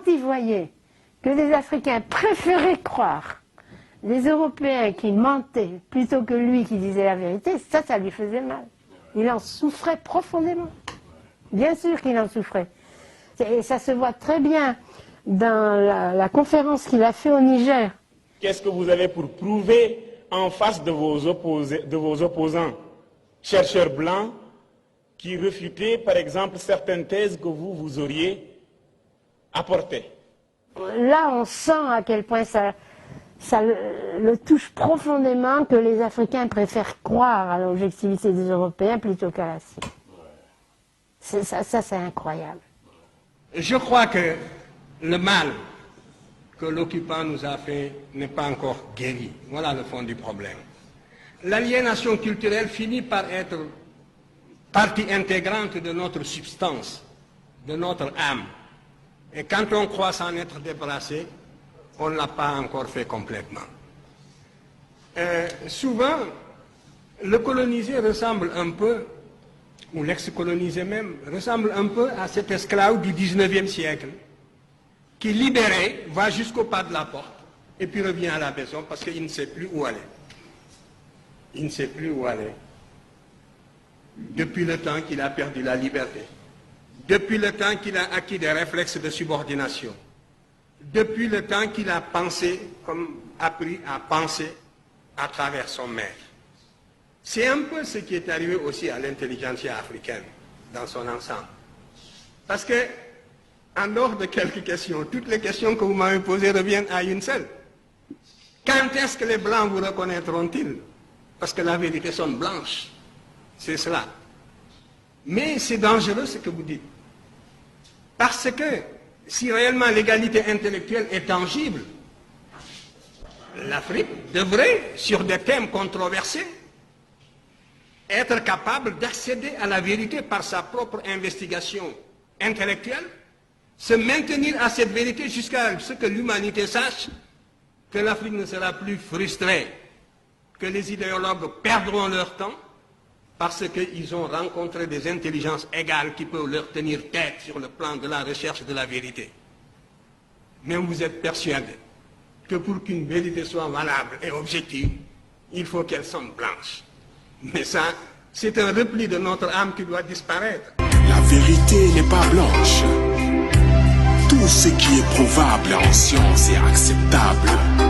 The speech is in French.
il voyait que les Africains préféraient croire les Européens qui mentaient plutôt que lui qui disait la vérité, ça lui faisait mal. Il en souffrait profondément. Bien sûr qu'il en souffrait. Et ça se voit très bien dans la conférence qu'il a fait au Niger. Qu'est-ce que vous avez pour prouver en face de vos opposants, chercheurs blancs, qui réfutaient par exemple certaines thèses que vous auriez apportées? Là, on sent à quel point ça le touche profondément que les Africains préfèrent croire à l'objectivité des Européens plutôt qu'à la sienne. Ça, c'est incroyable. Je crois que le mal que l'occupant nous a fait n'est pas encore guéri. Voilà le fond du problème. L'aliénation culturelle finit par être partie intégrante de notre substance, de notre âme. Et quand on croit s'en être débarrassé, on ne l'a pas encore fait complètement. Souvent, le colonisé ressemble un peu, ou l'ex-colonisé même, ressemble un peu à cet esclave du 19e siècle, qui, libéré, va jusqu'au pas de la porte, et puis revient à la maison parce qu'il ne sait plus où aller. Il ne sait plus où aller. Depuis le temps qu'il a perdu la liberté. Depuis le temps qu'il a acquis des réflexes de subordination. Depuis le temps qu'il a pensé, comme appris à penser à travers son maître. C'est un peu ce qui est arrivé aussi à l'intelligentsia africaine, dans son ensemble. Parce que, en dehors de quelques questions, toutes les questions que vous m'avez posées reviennent à une seule. Quand est-ce que les Blancs vous reconnaîtront-ils? Parce que la vérité sonne blanche. C'est cela. Mais c'est dangereux ce que vous dites. Parce que, si réellement l'égalité intellectuelle est tangible, l'Afrique devrait, sur des thèmes controversés, être capable d'accéder à la vérité par sa propre investigation intellectuelle, se maintenir à cette vérité jusqu'à ce que l'humanité sache que l'Afrique ne sera plus frustrée, que les idéologues perdront leur temps parce qu'ils ont rencontré des intelligences égales qui peuvent leur tenir tête sur le plan de la recherche de la vérité. Mais vous êtes persuadé que pour qu'une vérité soit valable et objective, il faut qu'elle sonne blanche. Mais ça, c'est un repli de notre âme qui doit disparaître. La vérité n'est pas blanche. Tout ce qui est prouvable en science est acceptable.